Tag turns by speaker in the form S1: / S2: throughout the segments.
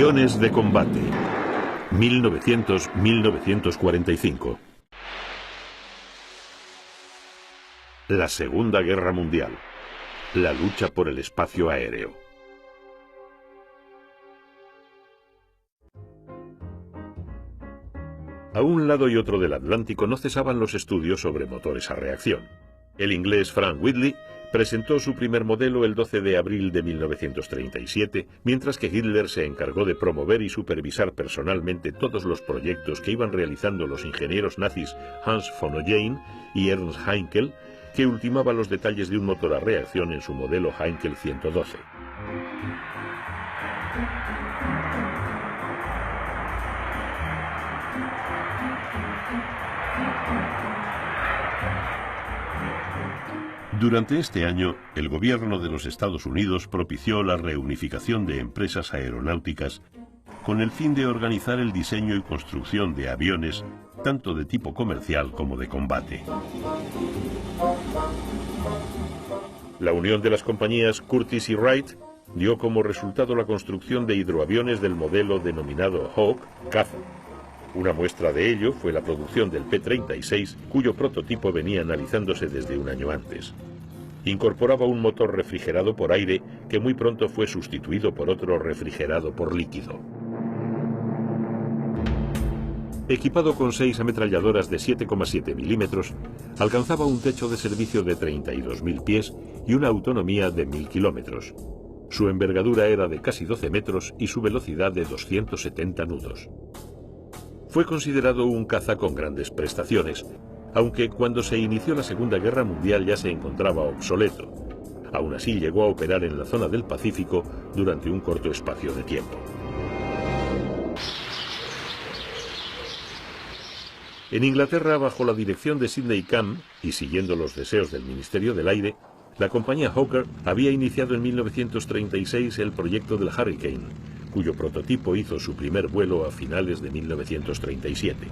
S1: Aviones de combate. 1900-1945. La Segunda Guerra Mundial. La lucha por el espacio aéreo. A un lado y otro del Atlántico no cesaban los estudios sobre motores a reacción. El inglés Frank Whitley presentó su primer modelo el 12 de abril de 1937, mientras que Hitler se encargó de promover y supervisar personalmente todos los proyectos que iban realizando los ingenieros nazis Hans von Oyein y Ernst Heinkel, que ultimaba los detalles de un motor a reacción en su modelo Heinkel 112. Durante este año, el gobierno de los Estados Unidos propició la reunificación de empresas aeronáuticas con el fin de organizar el diseño y construcción de aviones, tanto de tipo comercial como de combate. La unión de las compañías Curtiss y Wright dio como resultado la construcción de hidroaviones del modelo denominado Hawk Caza. Una muestra de ello fue la producción del P-36, cuyo prototipo venía analizándose desde un año antes. Incorporaba un motor refrigerado por aire que muy pronto fue sustituido por otro refrigerado por líquido. Equipado con 6 ametralladoras de 7,7 milímetros, alcanzaba un techo de servicio de 32.000 pies y una autonomía de 1.000 kilómetros. Su envergadura era de casi 12 metros y su velocidad de 270 nudos. Fue considerado un caza con grandes prestaciones, aunque cuando se inició la Segunda Guerra Mundial ya se encontraba obsoleto. Aún así llegó a operar en la zona del Pacífico durante un corto espacio de tiempo. En Inglaterra, bajo la dirección de Sidney Camp y siguiendo los deseos del Ministerio del Aire, la compañía Hawker había iniciado en 1936 el proyecto del Hurricane, cuyo prototipo hizo su primer vuelo a finales de 1937.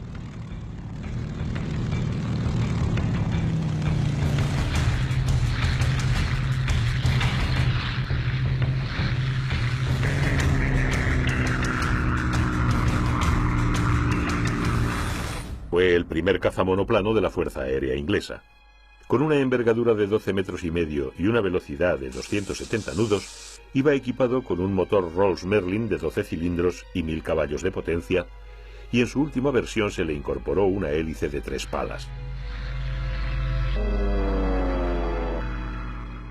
S1: Fue el primer cazamonoplano de la Fuerza Aérea Inglesa. Con una envergadura de 12 metros y medio y una velocidad de 270 nudos, iba equipado con un motor Rolls Merlin de 12 cilindros y 1000 caballos de potencia, y en su última versión se le incorporó una hélice de 3 palas.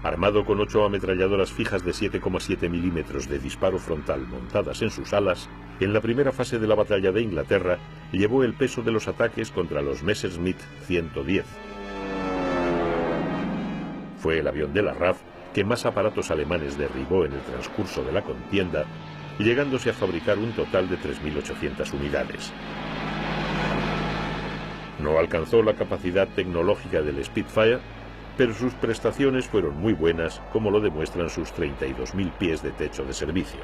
S1: Armado con 8 ametralladoras fijas de 7,7 milímetros de disparo frontal montadas en sus alas, en la primera fase de la batalla de Inglaterra llevó el peso de los ataques contra los Messerschmitt 110. Fue el avión de la RAF que más aparatos alemanes derribó en el transcurso de la contienda, llegándose a fabricar un total de 3.800 unidades. No alcanzó la capacidad tecnológica del Spitfire, pero sus prestaciones fueron muy buenas, como lo demuestran sus 32.000 pies de techo de servicio.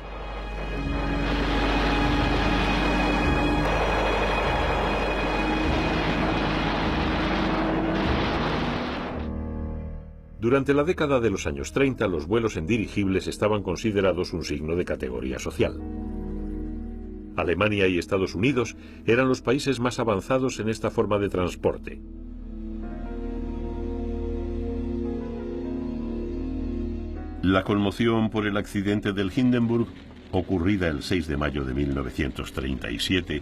S1: Durante la década de los años 30, los vuelos en dirigibles estaban considerados un signo de categoría social. Alemania y Estados Unidos eran los países más avanzados en esta forma de transporte. La conmoción por el accidente del Hindenburg, ocurrida el 6 de mayo de 1937,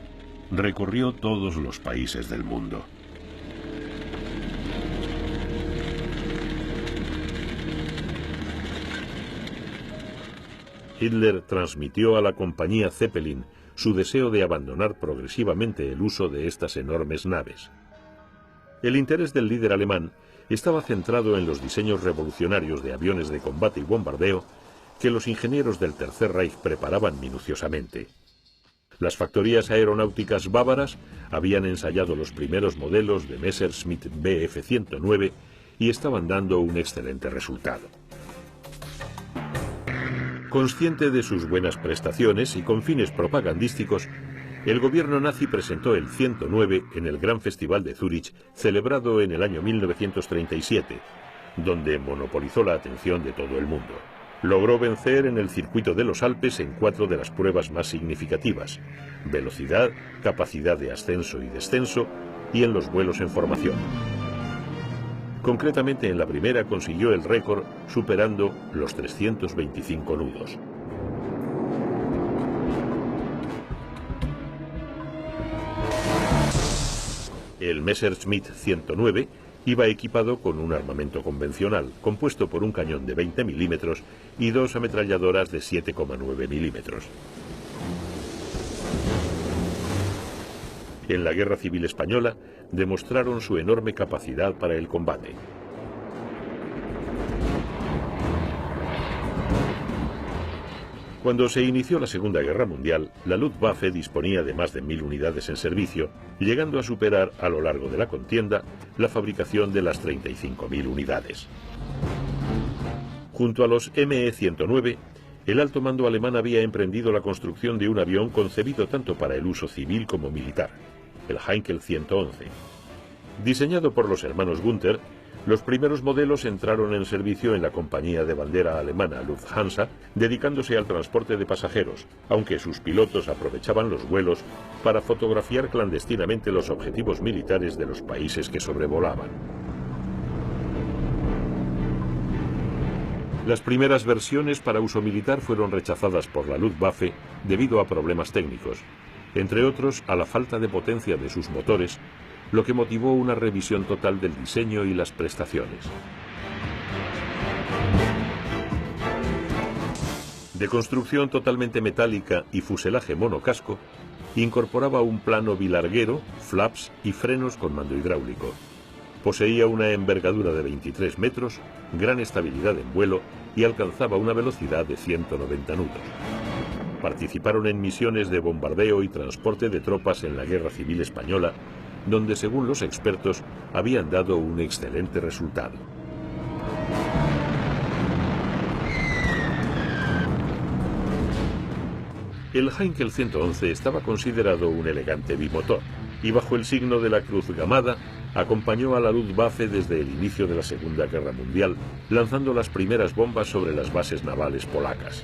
S1: recorrió todos los países del mundo. Hitler transmitió a la compañía Zeppelin su deseo de abandonar progresivamente el uso de estas enormes naves. El interés del líder alemán estaba centrado en los diseños revolucionarios de aviones de combate y bombardeo que los ingenieros del Tercer Reich preparaban minuciosamente. Las factorías aeronáuticas bávaras habían ensayado los primeros modelos de Messerschmitt Bf 109 y estaban dando un excelente resultado. Consciente de sus buenas prestaciones y con fines propagandísticos, el gobierno nazi presentó el 109 en el Gran Festival de Zúrich, celebrado en el año 1937, donde monopolizó la atención de todo el mundo. Logró vencer en el circuito de los Alpes en 4 de las pruebas más significativas: velocidad, capacidad de ascenso y descenso, y en los vuelos en formación. Concretamente en la primera consiguió el récord superando los 325 nudos. El Messerschmitt 109 iba equipado con un armamento convencional, compuesto por un cañón de 20 milímetros y 2 ametralladoras de 7,9 milímetros. En la Guerra Civil Española demostraron su enorme capacidad para el combate. Cuando se inició la Segunda Guerra Mundial, la Luftwaffe disponía de más de 1000 unidades en servicio, llegando a superar a lo largo de la contienda la fabricación de las 35.000 unidades. Junto a los ME-109, el alto mando alemán había emprendido la construcción de un avión concebido tanto para el uso civil como militar, el Heinkel 111. Diseñado por los hermanos Günther, los primeros modelos entraron en servicio en la compañía de bandera alemana Lufthansa, dedicándose al transporte de pasajeros, aunque sus pilotos aprovechaban los vuelos para fotografiar clandestinamente los objetivos militares de los países que sobrevolaban. Las primeras versiones para uso militar fueron rechazadas por la Luftwaffe debido a problemas técnicos, entre otros a la falta de potencia de sus motores, lo que motivó una revisión total del diseño y las prestaciones. De construcción totalmente metálica y fuselaje monocasco, incorporaba un plano bilarguero, flaps y frenos con mando hidráulico. Poseía una envergadura de 23 metros, gran estabilidad en vuelo y alcanzaba una velocidad de 190 nudos. Participaron en misiones de bombardeo y transporte de tropas en la Guerra Civil Española, donde según los expertos habían dado un excelente resultado. El Heinkel 111 estaba considerado un elegante bimotor y bajo el signo de la Cruz Gamada acompañó a la Luftwaffe desde el inicio de la Segunda Guerra Mundial, lanzando las primeras bombas sobre las bases navales polacas.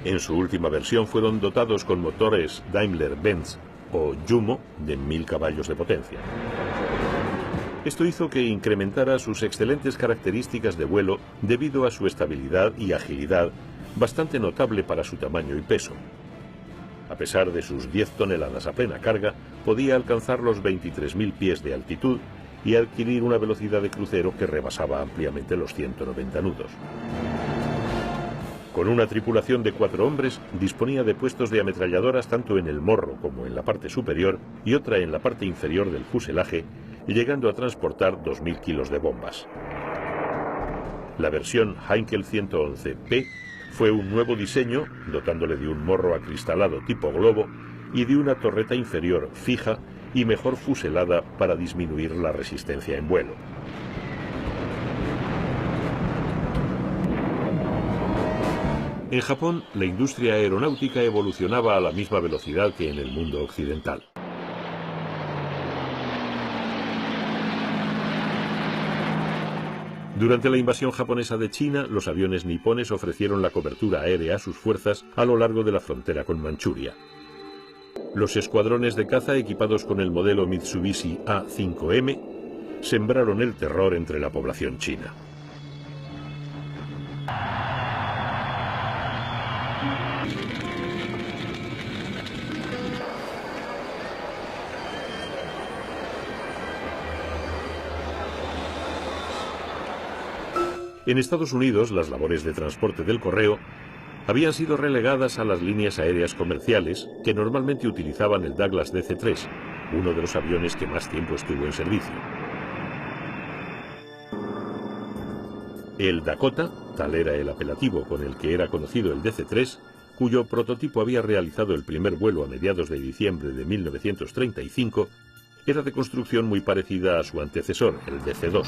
S1: En su última versión fueron dotados con motores Daimler-Benz o Jumo de 1000 caballos de potencia. Esto hizo que incrementara sus excelentes características de vuelo debido a su estabilidad y agilidad, bastante notable para su tamaño y peso. A pesar de sus 10 toneladas a plena carga, podía alcanzar los 23.000 pies de altitud y adquirir una velocidad de crucero que rebasaba ampliamente los 190 nudos. Con una tripulación de 4 hombres, disponía de puestos de ametralladoras tanto en el morro como en la parte superior y otra en la parte inferior del fuselaje, llegando a transportar 2.000 kilos de bombas. La versión Heinkel 111P fue un nuevo diseño, dotándole de un morro acristalado tipo globo y de una torreta inferior fija y mejor fuselada para disminuir la resistencia en vuelo. En Japón, la industria aeronáutica evolucionaba a la misma velocidad que en el mundo occidental. Durante la invasión japonesa de China, los aviones nipones ofrecieron la cobertura aérea a sus fuerzas a lo largo de la frontera con Manchuria. Los escuadrones de caza equipados con el modelo Mitsubishi A5M sembraron el terror entre la población china. En Estados Unidos, las labores de transporte del correo habían sido relegadas a las líneas aéreas comerciales que normalmente utilizaban el Douglas DC-3, uno de los aviones que más tiempo estuvo en servicio. El Dakota, tal era el apelativo con el que era conocido el DC-3, cuyo prototipo había realizado el primer vuelo a mediados de diciembre de 1935, era de construcción muy parecida a su antecesor, el DC-2.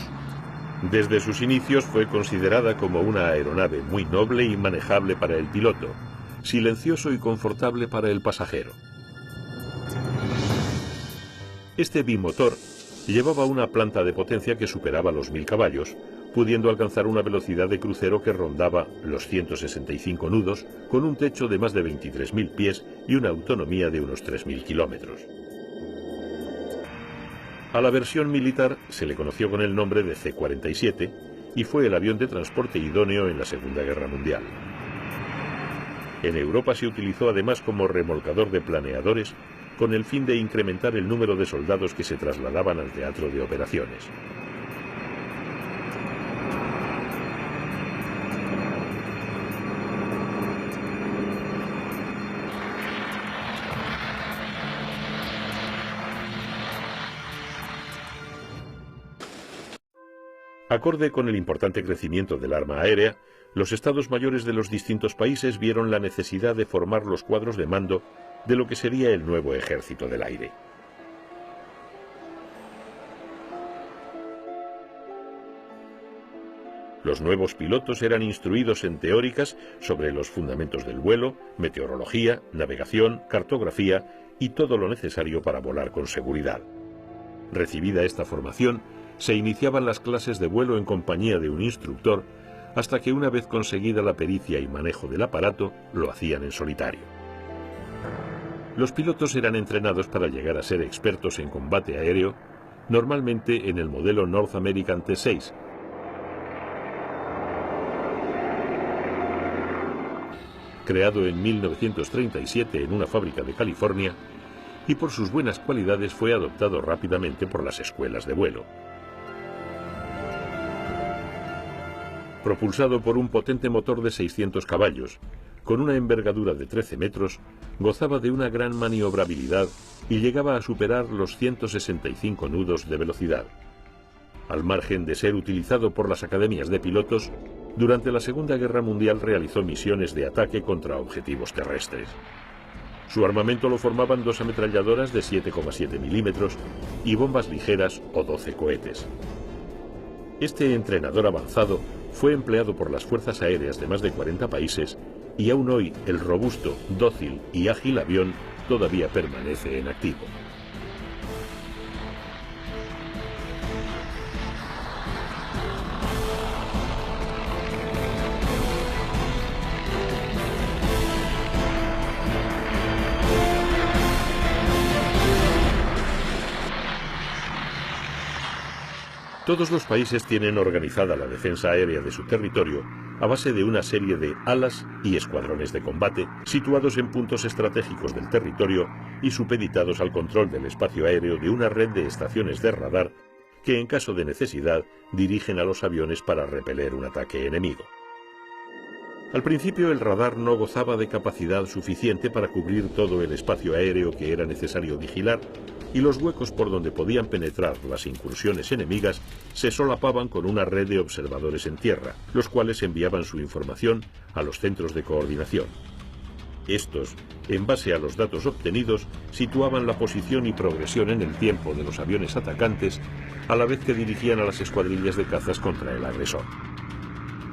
S1: Desde sus inicios fue considerada como una aeronave muy noble y manejable para el piloto, silencioso y confortable para el pasajero. Este bimotor Llevaba una planta de potencia que superaba los 1000 caballos, pudiendo alcanzar una velocidad de crucero que rondaba los 165 nudos, con un techo de más de 23.000 pies y una autonomía de unos 3.000 kilómetros. A la versión militar se le conoció con el nombre de C-47 y fue el avión de transporte idóneo en la Segunda Guerra Mundial. En Europa se utilizó además como remolcador de planeadores con el fin de incrementar el número de soldados que se trasladaban al teatro de operaciones. Acorde con el importante crecimiento del arma aérea, los estados mayores de los distintos países vieron la necesidad de formar los cuadros de mando de lo que sería el nuevo ejército del aire. Los nuevos pilotos eran instruidos en teóricas sobre los fundamentos del vuelo, meteorología, navegación, cartografía y todo lo necesario para volar con seguridad. Recibida esta formación, se iniciaban las clases de vuelo en compañía de un instructor, hasta que una vez conseguida la pericia y manejo del aparato, lo hacían en solitario. Los pilotos eran entrenados para llegar a ser expertos en combate aéreo, normalmente en el modelo North American T-6, creado en 1937 en una fábrica de California, y por sus buenas cualidades fue adoptado rápidamente por las escuelas de vuelo. Propulsado por un potente motor de 600 caballos, con una envergadura de 13 metros, gozaba de una gran maniobrabilidad y llegaba a superar los 165 nudos de velocidad. Al margen de ser utilizado por las academias de pilotos, durante la Segunda Guerra Mundial realizó misiones de ataque contra objetivos terrestres. Su armamento lo formaban 2 ametralladoras de 7,7 milímetros y bombas ligeras o 12 cohetes. Este entrenador avanzado fue empleado por las fuerzas aéreas de más de 40 países y aún hoy el robusto, dócil y ágil avión todavía permanece en activo. Todos los países tienen organizada la defensa aérea de su territorio a base de una serie de alas y escuadrones de combate situados en puntos estratégicos del territorio y supeditados al control del espacio aéreo de una red de estaciones de radar que en caso de necesidad dirigen a los aviones para repeler un ataque enemigo. Al principio el radar no gozaba de capacidad suficiente para cubrir todo el espacio aéreo que era necesario vigilar, y los huecos por donde podían penetrar las incursiones enemigas se solapaban con una red de observadores en tierra, los cuales enviaban su información a los centros de coordinación. Estos, en base a los datos obtenidos, situaban la posición y progresión en el tiempo de los aviones atacantes, a la vez que dirigían a las escuadrillas de cazas contra el agresor.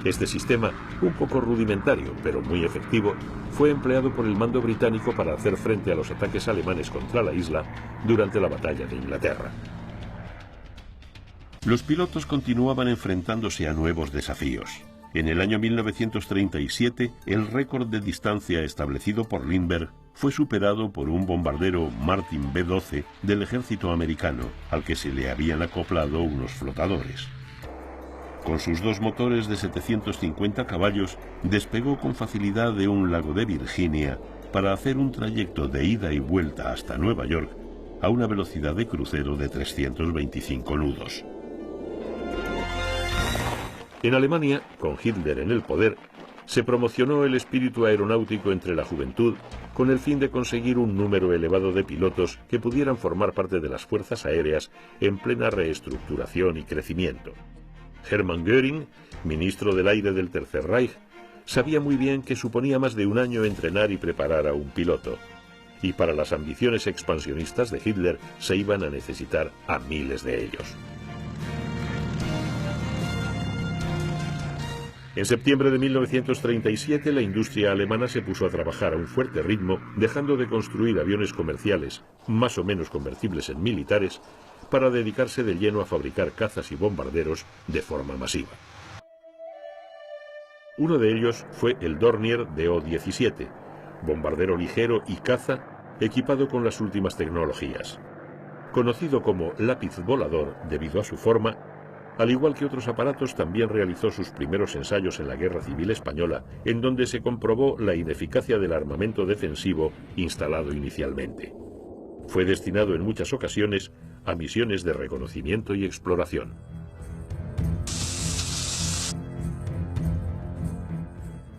S1: Este sistema, un poco rudimentario pero muy efectivo, fue empleado por el mando británico para hacer frente a los ataques alemanes contra la isla durante la batalla de Inglaterra. Los pilotos continuaban enfrentándose a nuevos desafíos. En el año 1937, el récord de distancia establecido por Lindbergh fue superado por un bombardero Martin B-12 del ejército americano, al que se le habían acoplado unos flotadores. Con sus 2 motores de 750 caballos, despegó con facilidad de un lago de Virginia para hacer un trayecto de ida y vuelta hasta Nueva York a una velocidad de crucero de 325 nudos. En Alemania, con Hitler en el poder, se promocionó el espíritu aeronáutico entre la juventud con el fin de conseguir un número elevado de pilotos que pudieran formar parte de las fuerzas aéreas en plena reestructuración y crecimiento. Hermann Göring, ministro del aire del Tercer Reich, sabía muy bien que suponía más de un año entrenar y preparar a un piloto, y para las ambiciones expansionistas de Hitler se iban a necesitar a miles de ellos. En septiembre de 1937 la industria alemana se puso a trabajar a un fuerte ritmo, dejando de construir aviones comerciales, más o menos convertibles en militares, para dedicarse de lleno a fabricar cazas y bombarderos de forma masiva. Uno de ellos fue el Dornier DO-17, bombardero ligero y caza equipado con las últimas tecnologías. Conocido como lápiz volador debido a su forma, al igual que otros aparatos, también realizó sus primeros ensayos en la Guerra Civil Española, en donde se comprobó la ineficacia del armamento defensivo instalado inicialmente. Fue destinado en muchas ocasiones a misiones de reconocimiento y exploración.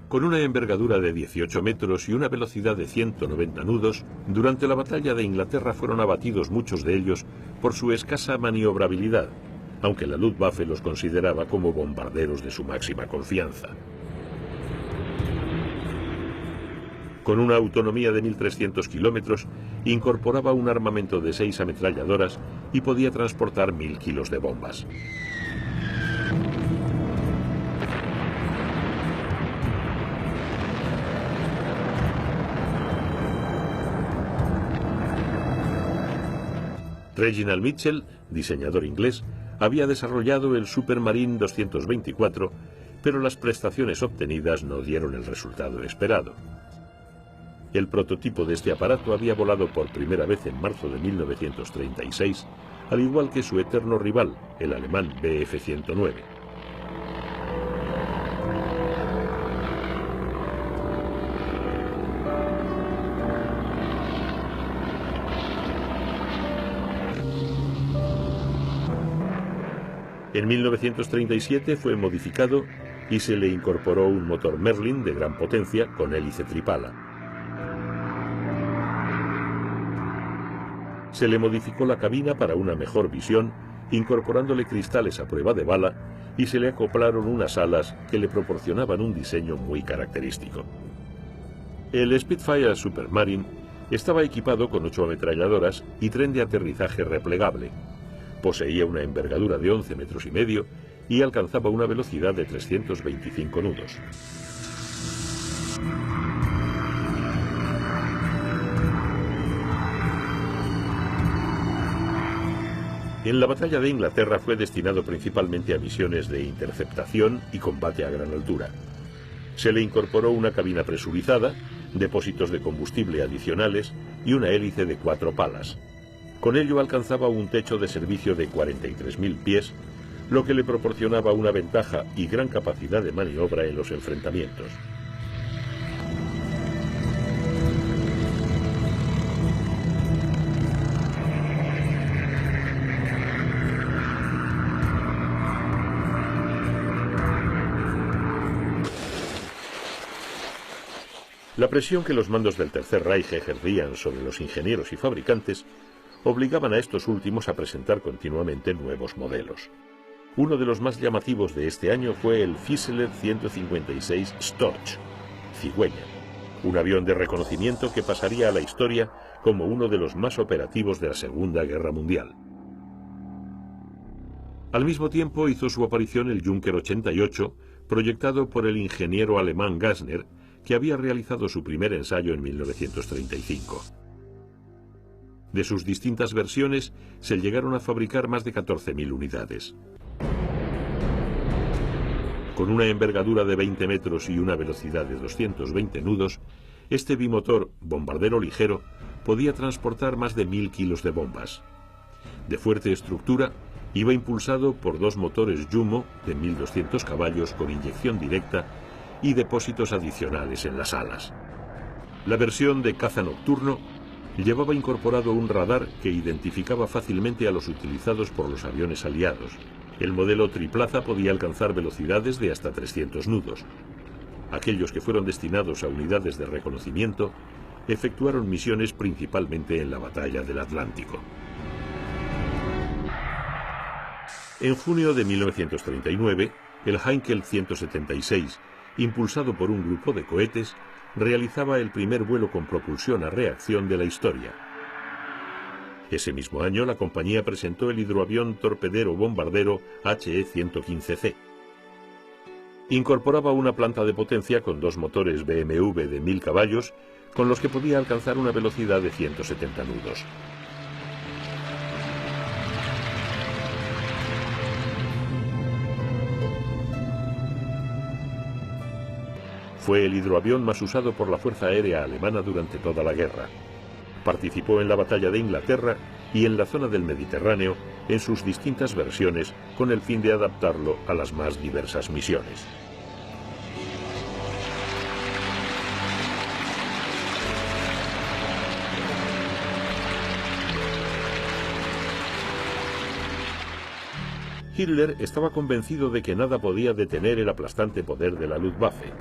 S1: Con una envergadura de 18 metros y una velocidad de 190 nudos, durante la batalla de Inglaterra fueron abatidos muchos de ellos por su escasa maniobrabilidad, aunque la Luftwaffe los consideraba como bombarderos de su máxima confianza. Con una autonomía de 1.300 kilómetros, incorporaba un armamento de 6 ametralladoras y podía transportar 1.000 kilos de bombas. Reginald Mitchell, diseñador inglés, había desarrollado el Supermarine 224, pero las prestaciones obtenidas no dieron el resultado esperado. El prototipo de este aparato había volado por primera vez en marzo de 1936, al igual que su eterno rival, el alemán Bf-109. En 1937 fue modificado y se le incorporó un motor Merlin de gran potencia con hélice tripala. Se le modificó la cabina para una mejor visión, incorporándole cristales a prueba de bala, y se le acoplaron unas alas que le proporcionaban un diseño muy característico. El Spitfire Supermarine estaba equipado con 8 ametralladoras y tren de aterrizaje replegable. Poseía una envergadura de 11 metros y medio y alcanzaba una velocidad de 325 nudos. En la batalla de Inglaterra fue destinado principalmente a misiones de interceptación y combate a gran altura. Se le incorporó una cabina presurizada, depósitos de combustible adicionales y una hélice de 4 palas. Con ello alcanzaba un techo de servicio de 43.000 pies, lo que le proporcionaba una ventaja y gran capacidad de maniobra en los enfrentamientos. La presión que los mandos del Tercer Reich ejercían sobre los ingenieros y fabricantes obligaban a estos últimos a presentar continuamente nuevos modelos. Uno de los más llamativos de este año fue el Füssler 156 Storch, cigüeña, un avión de reconocimiento que pasaría a la historia como uno de los más operativos de la Segunda Guerra Mundial. Al mismo tiempo hizo su aparición el Junker 88, proyectado por el ingeniero alemán Gassner, que había realizado su primer ensayo en 1935. De sus distintas versiones se llegaron a fabricar más de 14.000 unidades. Con una envergadura de 20 metros y una velocidad de 220 nudos, este bimotor bombardero ligero podía transportar más de 1.000 kilos de bombas. De fuerte estructura, iba impulsado por 2 motores Jumo de 1.200 caballos con inyección directa y depósitos adicionales en las alas. La versión de caza nocturno llevaba incorporado un radar que identificaba fácilmente a los utilizados por los aviones aliados. El modelo triplaza podía alcanzar velocidades de hasta 300 nudos. Aquellos que fueron destinados a unidades de reconocimiento efectuaron misiones principalmente en la batalla del Atlántico. En junio de 1939, el Heinkel 176, impulsado por un grupo de cohetes, realizaba el primer vuelo con propulsión a reacción de la historia. Ese mismo año, la compañía presentó el hidroavión torpedero bombardero HE-115C. Incorporaba una planta de potencia con 2 motores BMW de 1.000 caballos, con los que podía alcanzar una velocidad de 170 nudos. Fue el hidroavión más usado por la Fuerza Aérea Alemana durante toda la guerra. Participó en la Batalla de Inglaterra y en la zona del Mediterráneo en sus distintas versiones con el fin de adaptarlo a las más diversas misiones. Hitler estaba convencido de que nada podía detener el aplastante poder de la Luftwaffe.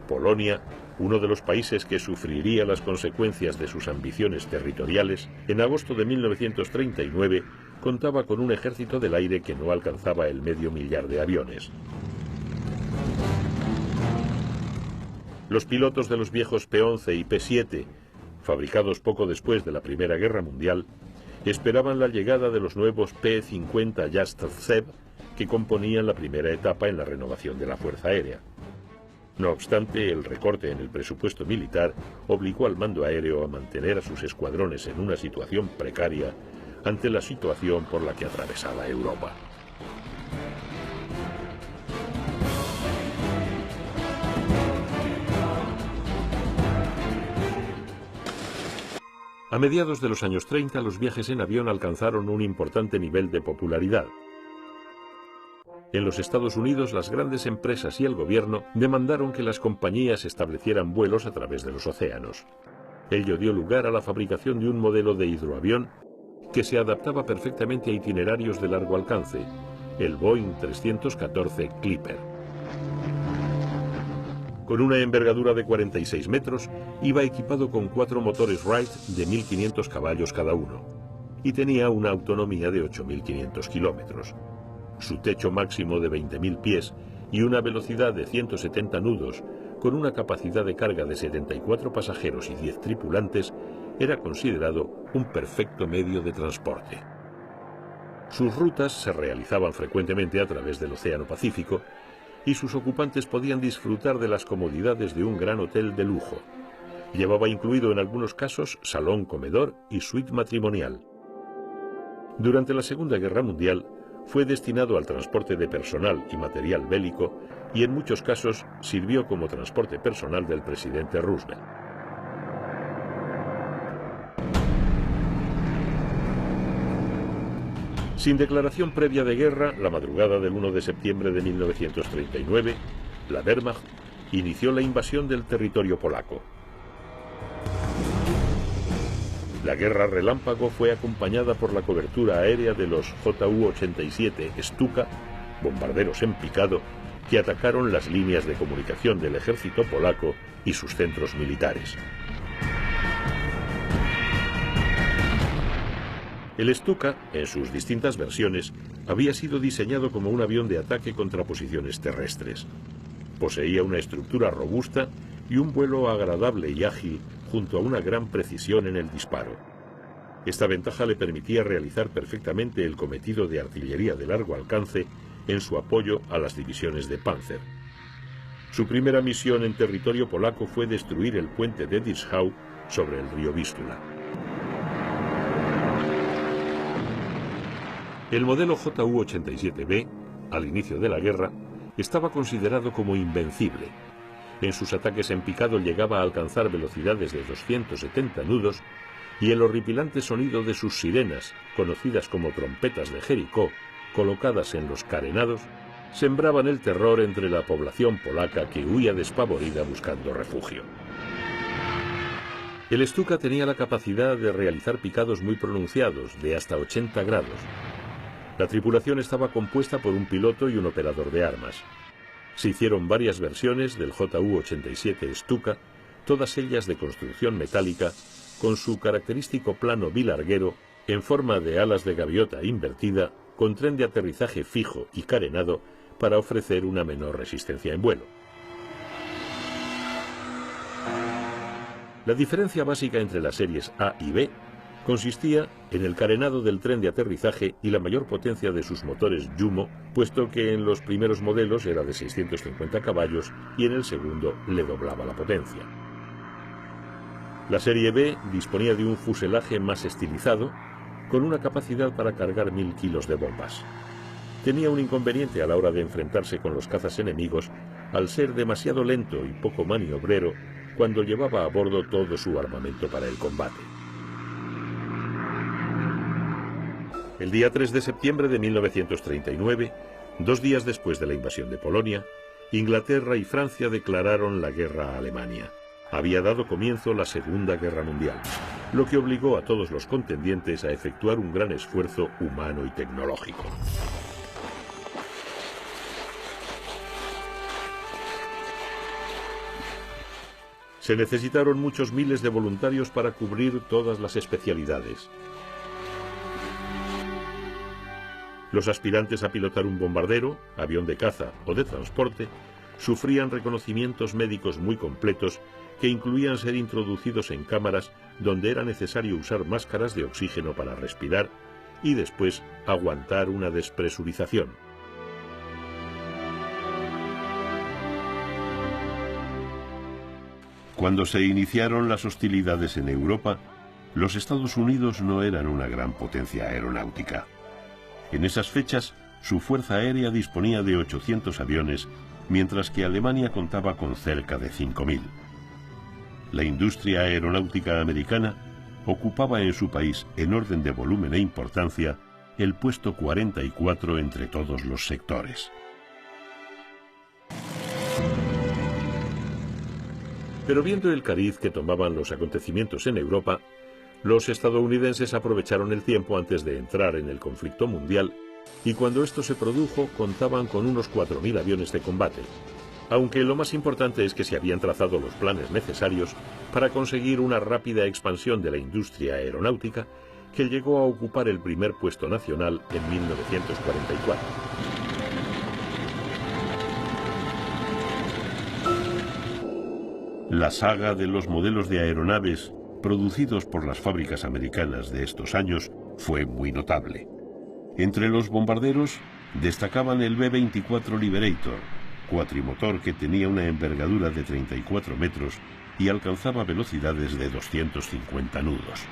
S1: Polonia, uno de los países que sufriría las consecuencias de sus ambiciones territoriales, en agosto de 1939 contaba con un ejército del aire que no alcanzaba el 500.000 de aviones. Los pilotos de los viejos P-11 y P-7, fabricados poco después de la Primera Guerra Mundial, esperaban la llegada de los nuevos P-50 Yastrev que componían la primera etapa en la renovación de la Fuerza Aérea. No obstante, el recorte en el presupuesto militar obligó al mando aéreo a mantener a sus escuadrones en una situación precaria ante la situación por la que atravesaba Europa. A mediados de los años 30, los viajes en avión alcanzaron un importante nivel de popularidad. En los Estados Unidos, las grandes empresas y el gobierno demandaron que las compañías establecieran vuelos a través de los océanos. Ello dio lugar a la fabricación de un modelo de hidroavión que se adaptaba perfectamente a itinerarios de largo alcance, el Boeing 314 Clipper. Con una envergadura de 46 metros, iba equipado con 4 motores Wright de 1.500 caballos cada uno y tenía una autonomía de 8.500 kilómetros. Su techo máximo de 20.000 pies y una velocidad de 170 nudos, con una capacidad de carga de 74 pasajeros y 10 tripulantes, era considerado un perfecto medio de transporte. Sus rutas se realizaban frecuentemente a través del Océano Pacífico y sus ocupantes podían disfrutar de las comodidades de un gran hotel de lujo. Llevaba incluido en algunos casos salón comedor y suite matrimonial. Durante la Segunda Guerra Mundial, fue destinado al transporte de personal y material bélico y en muchos casos sirvió como transporte personal del presidente Roosevelt. Sin declaración previa de guerra, la madrugada del 1 de septiembre de 1939, la Wehrmacht inició la invasión del territorio polaco. La guerra relámpago fue acompañada por la cobertura aérea de los Ju-87 Stuka, bombarderos en picado, que atacaron las líneas de comunicación del ejército polaco y sus centros militares. El Stuka, en sus distintas versiones, había sido diseñado como un avión de ataque contra posiciones terrestres. Poseía una estructura robusta y un vuelo agradable y ágil, junto a una gran precisión en el disparo. Esta ventaja le permitía realizar perfectamente el cometido de artillería de largo alcance en su apoyo a las divisiones de Panzer. Su primera misión en territorio polaco fue destruir el puente de Dessau sobre el río Vístula. El modelo Ju-87B, al inicio de la guerra, estaba considerado como invencible. En sus ataques en picado llegaba a alcanzar velocidades de 270 nudos y el horripilante sonido de sus sirenas, conocidas como trompetas de Jericó, colocadas en los carenados, sembraban el terror entre la población polaca que huía despavorida buscando refugio. El Stuka tenía la capacidad de realizar picados muy pronunciados, de hasta 80 grados. La tripulación estaba compuesta por un piloto y un operador de armas. Se hicieron varias versiones del Ju-87 Stuka, todas ellas de construcción metálica, con su característico plano bilarguero en forma de alas de gaviota invertida, con tren de aterrizaje fijo y carenado para ofrecer una menor resistencia en vuelo. La diferencia básica entre las series A y B consistía en el carenado del tren de aterrizaje y la mayor potencia de sus motores Jumo, puesto que en los primeros modelos era de 650 caballos y en el segundo le doblaba la potencia. La serie B disponía de un fuselaje más estilizado, con una capacidad para cargar 1000 kilos de bombas. Tenía un inconveniente a la hora de enfrentarse con los cazas enemigos, al ser demasiado lento y poco maniobrero cuando llevaba a bordo todo su armamento para el combate. El día 3 de septiembre de 1939, 2 días después de la invasión de Polonia, Inglaterra y Francia declararon la guerra a Alemania. Había dado comienzo la Segunda Guerra Mundial, lo que obligó a todos los contendientes a efectuar un gran esfuerzo humano y tecnológico. Se necesitaron muchos miles de voluntarios para cubrir todas las especialidades. Los aspirantes a pilotar un bombardero, avión de caza o de transporte sufrían reconocimientos médicos muy completos que incluían ser introducidos en cámaras donde era necesario usar máscaras de oxígeno para respirar y después aguantar una despresurización. Cuando se iniciaron las hostilidades en Europa, los Estados Unidos no eran una gran potencia aeronáutica. En esas fechas, su fuerza aérea disponía de 800 aviones, mientras que Alemania contaba con cerca de 5.000. La industria aeronáutica americana ocupaba en su país, en orden de volumen e importancia, el puesto 44 entre todos los sectores. Pero viendo el cariz que tomaban los acontecimientos en Europa, los estadounidenses aprovecharon el tiempo antes de entrar en el conflicto mundial y cuando esto se produjo contaban con unos 4.000 aviones de combate, aunque lo más importante es que se habían trazado los planes necesarios para conseguir una rápida expansión de la industria aeronáutica que llegó a ocupar el primer puesto nacional en 1944. La saga de los modelos de aeronaves producidos por las fábricas americanas de estos años fue muy notable. Entre los bombarderos destacaban el B-24 Liberator, cuatrimotor que tenía una envergadura de 34 metros y alcanzaba velocidades de 250 nudos.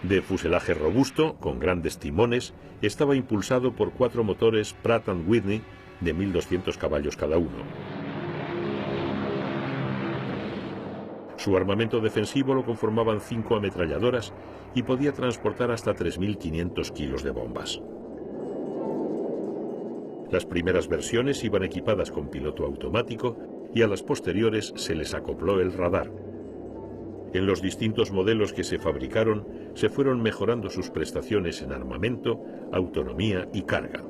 S1: De fuselaje robusto, con grandes timones, estaba impulsado por 4 motores Pratt & Whitney de 1.200 caballos cada uno. Su armamento defensivo lo conformaban 5 ametralladoras y podía transportar hasta 3.500 kilos de bombas. Las primeras versiones iban equipadas con piloto automático y a las posteriores se les acopló el radar. En los distintos modelos que se fabricaron se fueron mejorando sus prestaciones en armamento, autonomía y carga.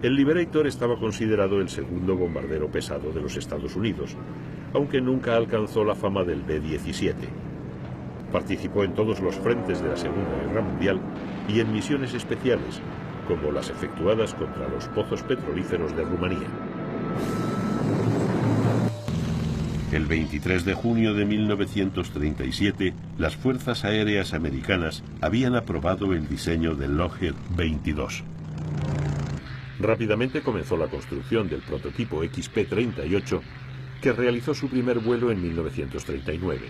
S1: El Liberator estaba considerado el segundo bombardero pesado de los Estados Unidos, aunque nunca alcanzó la fama del B-17. Participó en todos los frentes de la Segunda Guerra Mundial y en misiones especiales, como las efectuadas contra los pozos petrolíferos de Rumanía. El 23 de junio de 1937, las Fuerzas Aéreas Americanas habían aprobado el diseño del Lockheed 22. Rápidamente comenzó la construcción del prototipo XP-38, que realizó su primer vuelo en 1939.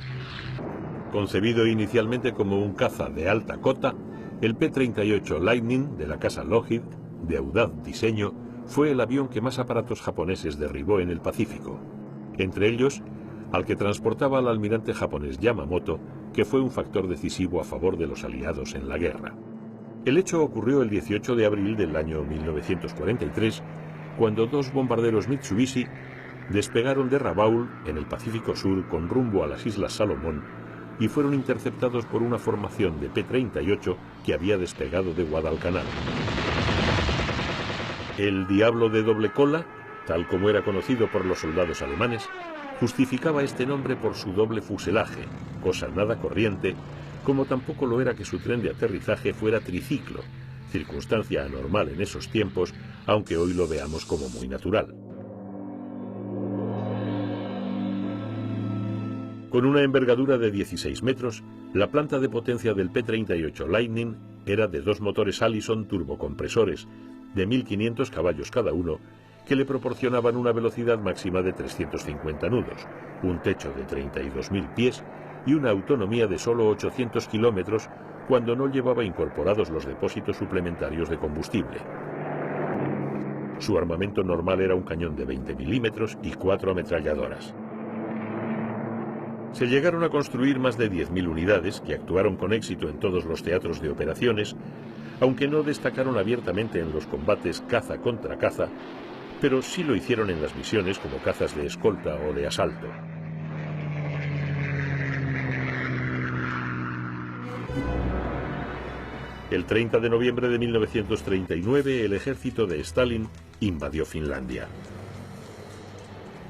S1: Concebido inicialmente como un caza de alta cota, el P-38 Lightning de la casa Lockheed, de audaz diseño, fue el avión que más aparatos japoneses derribó en el Pacífico. Entre ellos, al que transportaba al almirante japonés Yamamoto, que fue un factor decisivo a favor de los aliados en la guerra. El hecho ocurrió el 18 de abril del año 1943, cuando 2 bombarderos Mitsubishi despegaron de Rabaul, en el Pacífico Sur, con rumbo a las Islas Salomón, y fueron interceptados por una formación de P-38 que había despegado de Guadalcanal. El Diablo de doble cola, tal como era conocido por los soldados alemanes, justificaba este nombre por su doble fuselaje, cosa nada corriente, como tampoco lo era que su tren de aterrizaje fuera triciclo, circunstancia anormal en esos tiempos, aunque hoy lo veamos como muy natural. Con una envergadura de 16 metros, la planta de potencia del P-38 Lightning era de 2 motores Allison turbocompresores de 1.500 caballos cada uno, que le proporcionaban una velocidad máxima de 350 nudos, un techo de 32.000 pies y una autonomía de solo 800 kilómetros, cuando no llevaba incorporados los depósitos suplementarios de combustible. Su armamento normal era un cañón de 20 milímetros y 4 ametralladoras. Se llegaron a construir más de 10.000 unidades que actuaron con éxito en todos los teatros de operaciones, aunque no destacaron abiertamente en los combates caza contra caza, pero sí lo hicieron en las misiones como cazas de escolta o de asalto. El 30 de noviembre de 1939, el ejército de Stalin invadió Finlandia.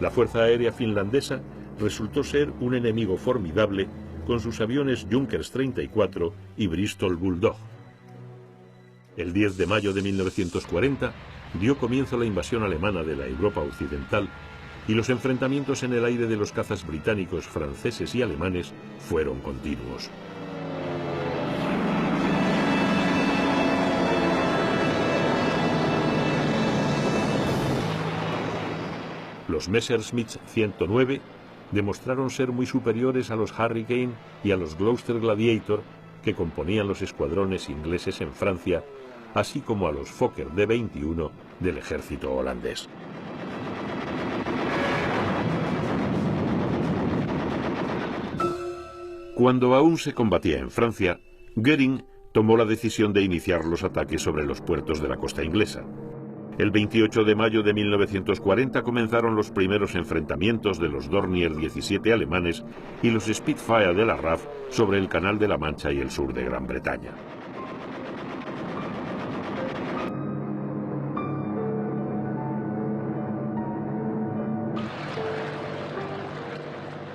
S1: La Fuerza Aérea Finlandesa resultó ser un enemigo formidable con sus aviones Junkers 34 y Bristol Bulldog. El 10 de mayo de 1940 dio comienzo la invasión alemana de la Europa occidental y los enfrentamientos en el aire de los cazas británicos, franceses y alemanes fueron continuos. Los Messerschmitt 109 demostraron ser muy superiores a los Hurricane y a los Gloucester Gladiator que componían los escuadrones ingleses en Francia, así como a los Fokker D-21 del ejército holandés. Cuando aún se combatía en Francia, Göring tomó la decisión de iniciar los ataques sobre los puertos de la costa inglesa. El 28 de mayo de 1940 comenzaron los primeros enfrentamientos de los Dornier 17 alemanes y los Spitfire de la RAF sobre el Canal de la Mancha y el sur de Gran Bretaña.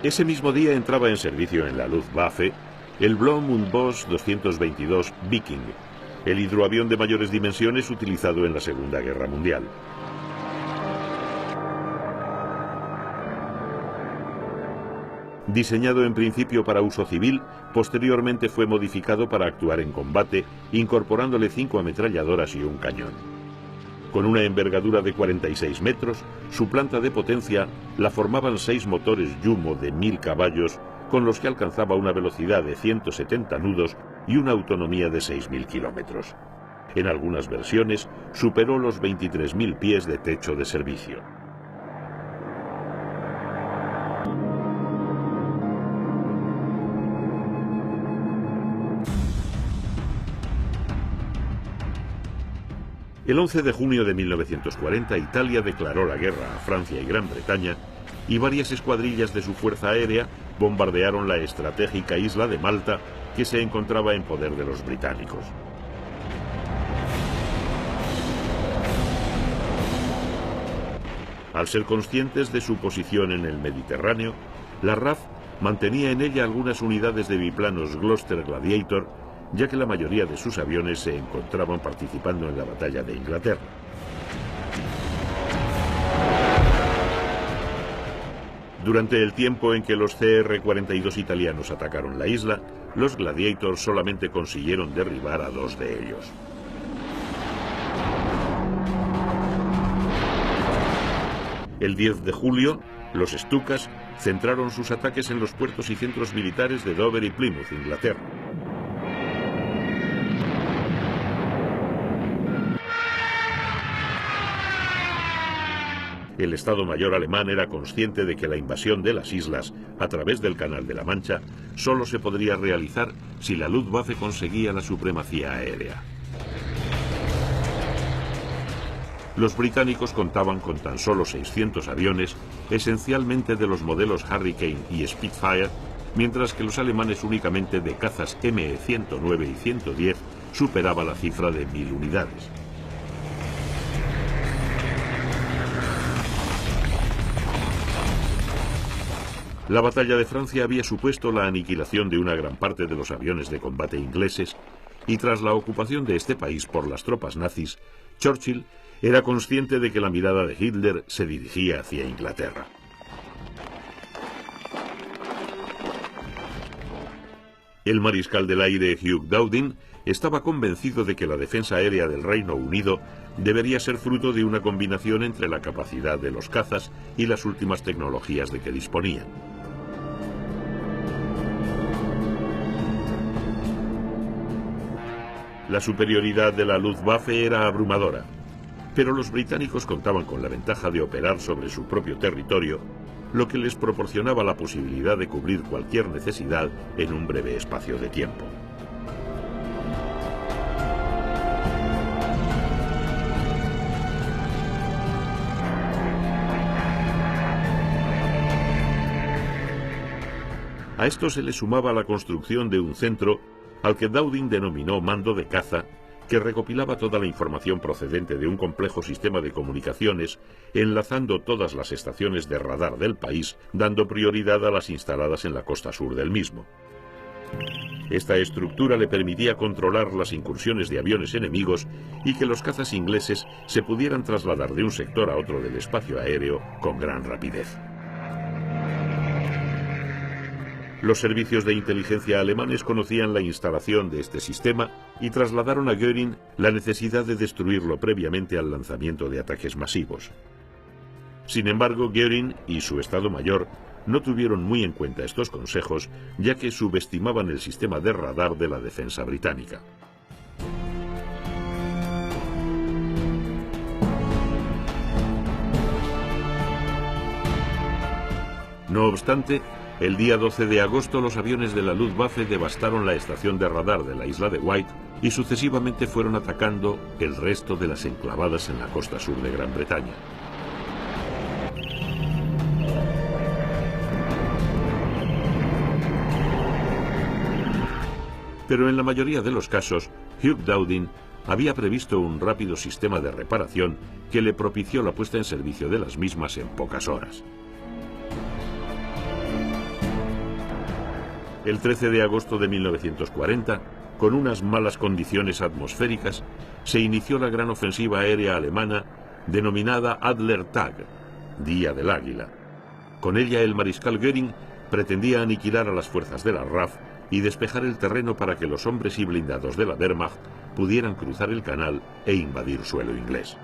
S1: Ese mismo día entraba en servicio en la Luftwaffe el Blohm und Voss 222 Viking, el hidroavión de mayores dimensiones utilizado en la Segunda Guerra Mundial. Diseñado en principio para uso civil, posteriormente fue modificado para actuar en combate, incorporándole 5 ametralladoras y un cañón. Con una envergadura de 46 metros, su planta de potencia la formaban 6 motores Jumo de 1000 caballos, con los que alcanzaba una velocidad de 170 nudos y una autonomía de 6.000 kilómetros. En algunas versiones superó los 23.000 pies de techo de servicio. El 11 de junio de 1940, Italia declaró la guerra a Francia y Gran Bretaña y varias escuadrillas de su fuerza aérea bombardearon la estratégica isla de Malta, que se encontraba en poder de los británicos. Al ser conscientes de su posición en el Mediterráneo, la RAF mantenía en ella algunas unidades de biplanos Gloucester Gladiator, ya que la mayoría de sus aviones se encontraban participando en la batalla de Inglaterra. Durante el tiempo en que los CR-42 italianos atacaron la isla, los Gladiator solamente consiguieron derribar a 2 de ellos. El 10 de julio, los Stukas centraron sus ataques en los puertos y centros militares de Dover y Plymouth, Inglaterra. El Estado Mayor alemán era consciente de que la invasión de las islas a través del Canal de la Mancha solo se podría realizar si la Luftwaffe conseguía la supremacía aérea. Los británicos contaban con tan solo 600 aviones, esencialmente de los modelos Hurricane y Spitfire, mientras que los alemanes únicamente de cazas ME-109 y 110 superaba la cifra de 1000 unidades. La batalla de Francia había supuesto la aniquilación de una gran parte de los aviones de combate ingleses y tras la ocupación de este país por las tropas nazis, Churchill era consciente de que la mirada de Hitler se dirigía hacia Inglaterra. El mariscal del aire Hugh Dowding estaba convencido de que la defensa aérea del Reino Unido debería ser fruto de una combinación entre la capacidad de los cazas y las últimas tecnologías de que disponían. La superioridad de la Luftwaffe era abrumadora, pero los británicos contaban con la ventaja de operar sobre su propio territorio, lo que les proporcionaba la posibilidad de cubrir cualquier necesidad en un breve espacio de tiempo. A esto se le sumaba la construcción de un centro al que Dowding denominó mando de caza, que recopilaba toda la información procedente de un complejo sistema de comunicaciones, enlazando todas las estaciones de radar del país, dando prioridad a las instaladas en la costa sur del mismo. Esta estructura le permitía controlar las incursiones de aviones enemigos y que los cazas ingleses se pudieran trasladar de un sector a otro del espacio aéreo con gran rapidez. Los servicios de inteligencia alemanes conocían la instalación de este sistema y trasladaron a Göring la necesidad de destruirlo previamente al lanzamiento de ataques masivos. Sin embargo, Göring y su Estado Mayor no tuvieron muy en cuenta estos consejos, ya que subestimaban el sistema de radar de la defensa británica. No obstante, el día 12 de agosto los aviones de la Luftwaffe devastaron la estación de radar de la isla de White y sucesivamente fueron atacando el resto de las enclavadas en la costa sur de Gran Bretaña. Pero en la mayoría de los casos, Hugh Dowding había previsto un rápido sistema de reparación que le propició la puesta en servicio de las mismas en pocas horas. El 13 de agosto de 1940, con unas malas condiciones atmosféricas, se inició la gran ofensiva aérea alemana denominada Adler Tag, Día del Águila. Con ella el mariscal Göring pretendía aniquilar a las fuerzas de la RAF y despejar el terreno para que los hombres y blindados de la Wehrmacht pudieran cruzar el canal e invadir suelo inglés.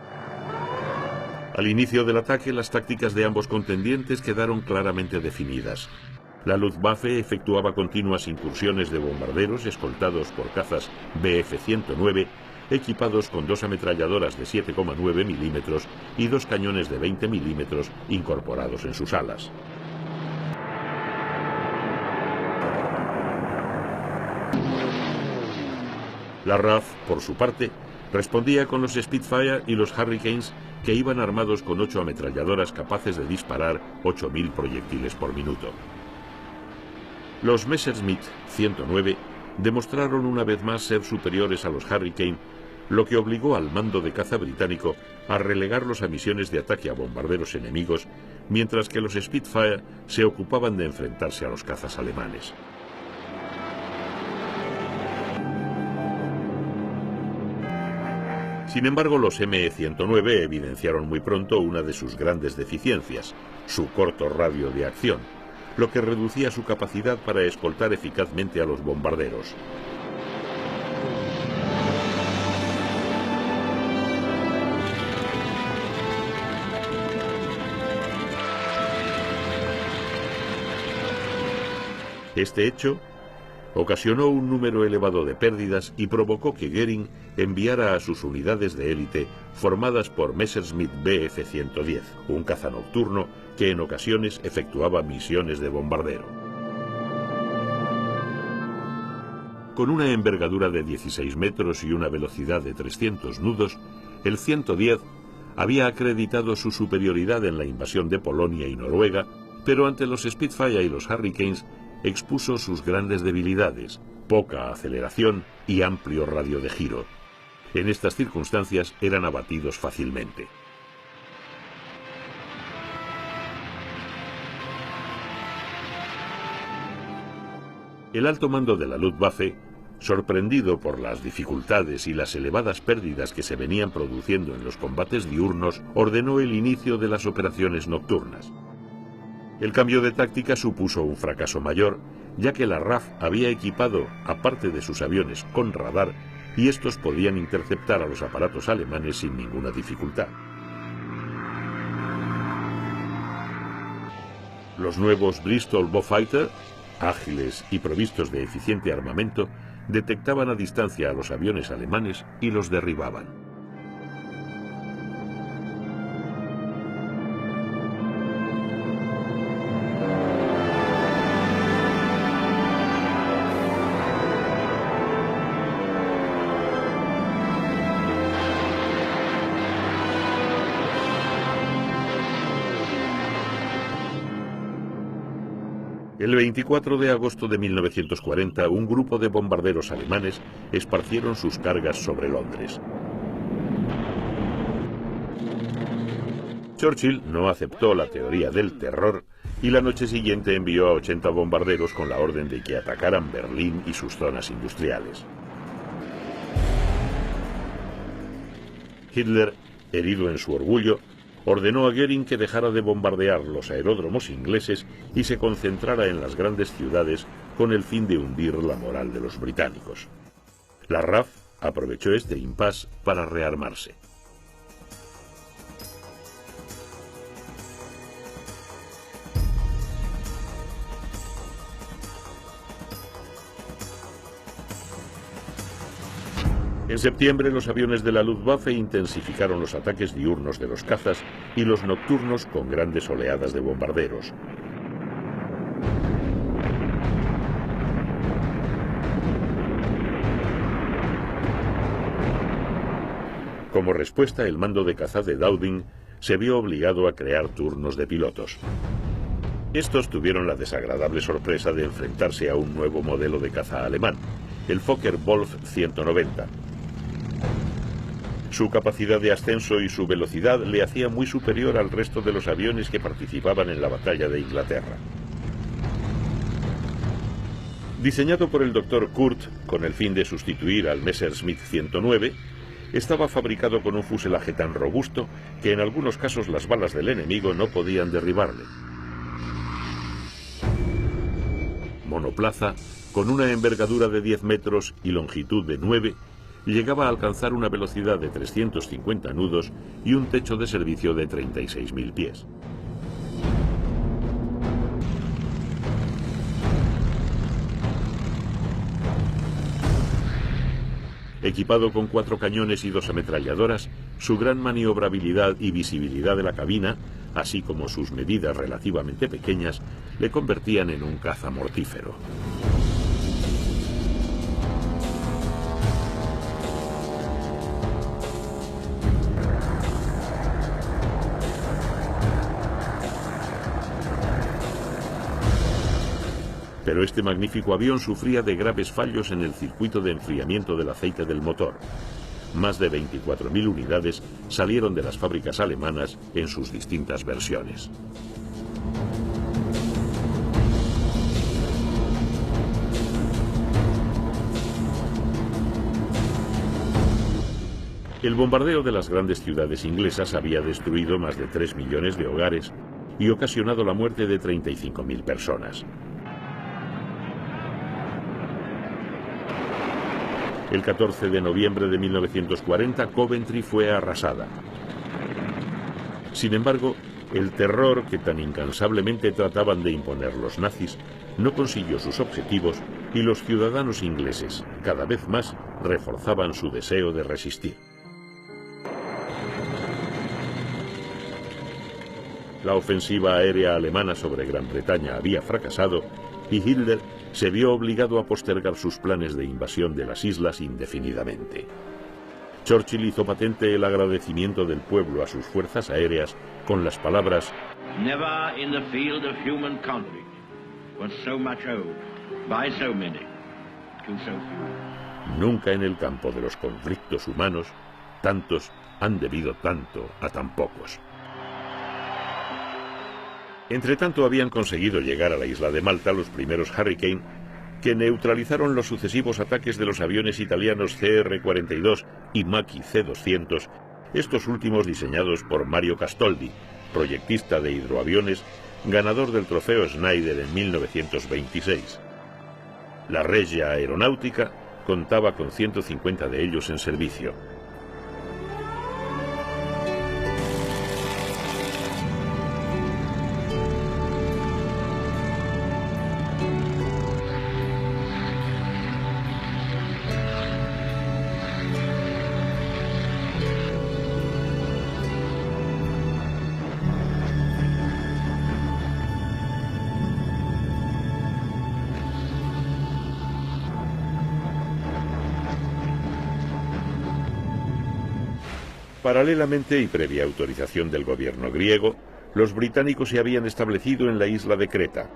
S1: Al inicio del ataque, las tácticas de ambos contendientes quedaron claramente definidas. La Luftwaffe efectuaba continuas incursiones de bombarderos escoltados por cazas Bf-109, equipados con 2 ametralladoras de 7,9 milímetros y 2 cañones de 20 milímetros incorporados en sus alas. La RAF, por su parte, respondía con los Spitfire y los Hurricanes, que iban armados con 8 ametralladoras capaces de disparar 8.000 proyectiles por minuto. Los Messerschmitt 109 demostraron una vez más ser superiores a los Hurricane, lo que obligó al mando de caza británico a relegarlos a misiones de ataque a bombarderos enemigos, mientras que los Spitfire se ocupaban de enfrentarse a los cazas alemanes. Sin embargo, los ME-109 evidenciaron muy pronto una de sus grandes deficiencias, su corto radio de acción, lo que reducía su capacidad para escoltar eficazmente a los bombarderos. Este hecho ocasionó un número elevado de pérdidas y provocó que Göring enviara a sus unidades de élite, formadas por Messerschmitt Bf-110, un caza nocturno que en ocasiones efectuaba misiones de bombardero. Con una envergadura de 16 metros y una velocidad de 300 nudos, el 110 había acreditado su superioridad en la invasión de Polonia y Noruega, pero ante los Spitfire y los Hurricanes expuso sus grandes debilidades, poca aceleración y amplio radio de giro. En estas circunstancias eran abatidos fácilmente. El alto mando de la Luftwaffe, sorprendido por las dificultades y las elevadas pérdidas que se venían produciendo en los combates diurnos, ordenó el inicio de las operaciones nocturnas. El cambio de táctica supuso un fracaso mayor, ya que la RAF había equipado, aparte de sus aviones, con radar, y estos podían interceptar a los aparatos alemanes sin ninguna dificultad. Los nuevos Bristol Beaufighter, ágiles y provistos de eficiente armamento, detectaban a distancia a los aviones alemanes y los derribaban. El 24 de agosto de 1940, un grupo de bombarderos alemanes esparcieron sus cargas sobre Londres. Churchill no aceptó la teoría del terror y la noche siguiente envió a 80 bombarderos con la orden de que atacaran Berlín y sus zonas industriales. Hitler, herido en su orgullo, ordenó a Göring que dejara de bombardear los aeródromos ingleses y se concentrara en las grandes ciudades con el fin de hundir la moral de los británicos. La RAF aprovechó este impasse para rearmarse. En septiembre, los aviones de la Luftwaffe intensificaron los ataques diurnos de los cazas y los nocturnos con grandes oleadas de bombarderos. Como respuesta, el mando de caza de Dowding se vio obligado a crear turnos de pilotos. Estos tuvieron la desagradable sorpresa de enfrentarse a un nuevo modelo de caza alemán, el Focke-Wulf 190. Su capacidad de ascenso y su velocidad le hacía muy superior al resto de los aviones que participaban en la batalla de Inglaterra. Diseñado por el Dr. Kurt con el fin de sustituir al Messerschmitt 109, estaba fabricado con un fuselaje tan robusto que en algunos casos las balas del enemigo no podían derribarle. Monoplaza, con una envergadura de 10 metros y longitud de 9, llegaba a alcanzar una velocidad de 350 nudos y un techo de servicio de 36.000 pies. Equipado con 4 cañones y 2 ametralladoras, su gran maniobrabilidad y visibilidad de la cabina, así como sus medidas relativamente pequeñas, le convertían en un caza mortífero. Pero este magnífico avión sufría de graves fallos en el circuito de enfriamiento del aceite del motor. Más de 24.000 unidades salieron de las fábricas alemanas en sus distintas versiones. El bombardeo de las grandes ciudades inglesas había destruido más de 3 millones de hogares y ocasionado la muerte de 35.000 personas. El 14 de noviembre de 1940, Coventry fue arrasada. Sin embargo, el terror que tan incansablemente trataban de imponer los nazis no consiguió sus objetivos y los ciudadanos ingleses, cada vez más, reforzaban su deseo de resistir. La ofensiva aérea alemana sobre Gran Bretaña había fracasado y Hitler se vio obligado a postergar sus planes de invasión de las islas indefinidamente. Churchill hizo patente el agradecimiento del pueblo a sus fuerzas aéreas con las palabras:
S2: Never in the field of human conflict was so much owed by so many to so few.
S1: Nunca en el campo de los conflictos humanos tantos han debido tanto a tan pocos. Entretanto, habían conseguido llegar a la isla de Malta los primeros Hurricane, que neutralizaron los sucesivos ataques de los aviones italianos CR-42 y Macchi C-200, estos últimos diseñados por Mario Castoldi, proyectista de hidroaviones, ganador del trofeo Schneider en 1926. La Regia Aeronautica contaba con 150 de ellos en servicio. Paralelamente y previa autorización del gobierno griego, los británicos se habían establecido en la isla de Creta.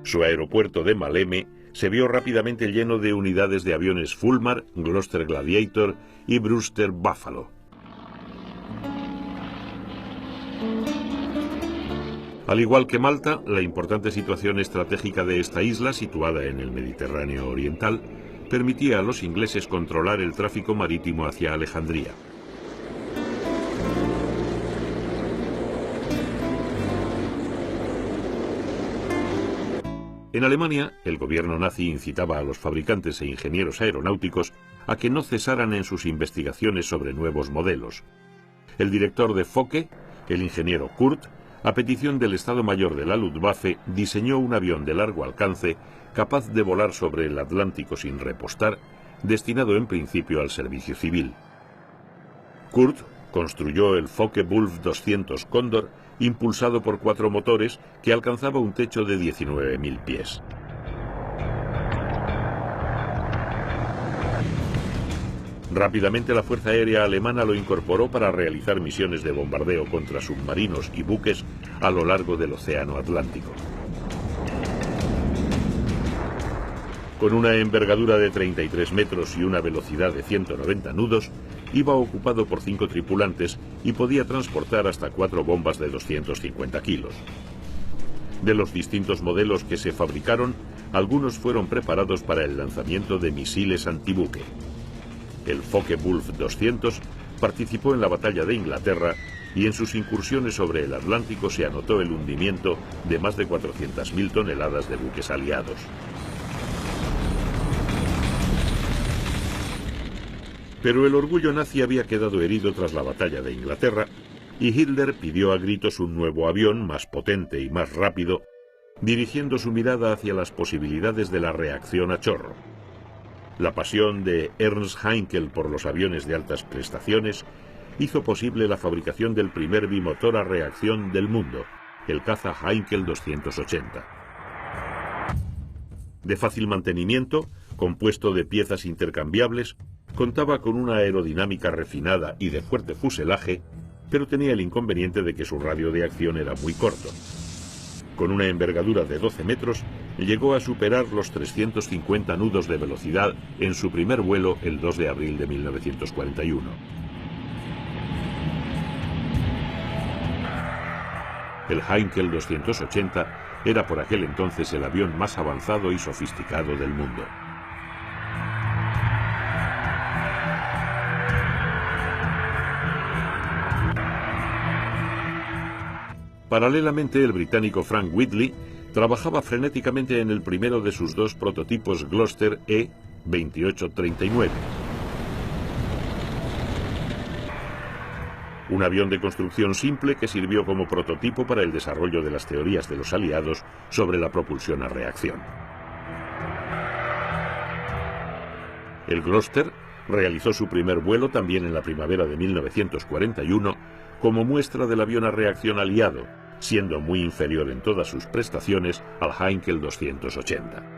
S1: Su aeropuerto de Maleme se vio rápidamente lleno de unidades de aviones Fulmar, Gloster Gladiator y Brewster Buffalo. Al igual que Malta, la importante situación estratégica de esta isla, situada en el Mediterráneo oriental, permitía a los ingleses controlar el tráfico marítimo hacia Alejandría. En Alemania, el gobierno nazi incitaba a los fabricantes e ingenieros aeronáuticos a que no cesaran en sus investigaciones sobre nuevos modelos. El director de Fokke, el ingeniero Kurt, a petición del Estado Mayor de la Luftwaffe, diseñó un avión de largo alcance capaz de volar sobre el Atlántico sin repostar, destinado en principio al servicio civil. Kurt construyó el Focke-Wulf 200 Cóndor, impulsado por 4 motores, que alcanzaba un techo de 19.000 pies. Rápidamente la Fuerza Aérea Alemana lo incorporó para realizar misiones de bombardeo contra submarinos y buques a lo largo del Océano Atlántico. Con una envergadura de 33 metros y una velocidad de 190 nudos, iba ocupado por 5 tripulantes y podía transportar hasta 4 bombas de 250 kilos. De los distintos modelos que se fabricaron, algunos fueron preparados para el lanzamiento de misiles antibuque. El Focke-Wulf 200 participó en la batalla de Inglaterra y en sus incursiones sobre el Atlántico se anotó el hundimiento de más de 400.000 toneladas de buques aliados. Pero el orgullo nazi había quedado herido tras la batalla de Inglaterra y Hitler pidió a gritos un nuevo avión más potente y más rápido, dirigiendo su mirada hacia las posibilidades de la reacción a chorro. La pasión de Ernst Heinkel por los aviones de altas prestaciones hizo posible la fabricación del primer bimotor a reacción del mundo, el caza Heinkel 280. De fácil mantenimiento, compuesto de piezas intercambiables, contaba con una aerodinámica refinada y de fuerte fuselaje, pero tenía el inconveniente de que su radio de acción era muy corto. Con una envergadura de 12 metros, llegó a superar los 350 nudos de velocidad en su primer vuelo el 2 de abril de 1941. El Heinkel 280 era por aquel entonces el avión más avanzado y sofisticado del mundo. Paralelamente, el británico Frank Whitley trabajaba frenéticamente en el primero de sus 2 prototipos Gloster E-2839. Un avión de construcción simple que sirvió como prototipo para el desarrollo de las teorías de los aliados sobre la propulsión a reacción. El Gloster realizó su primer vuelo también en la primavera de 1941 como muestra del avión a reacción aliado, siendo muy inferior en todas sus prestaciones al Heinkel 280.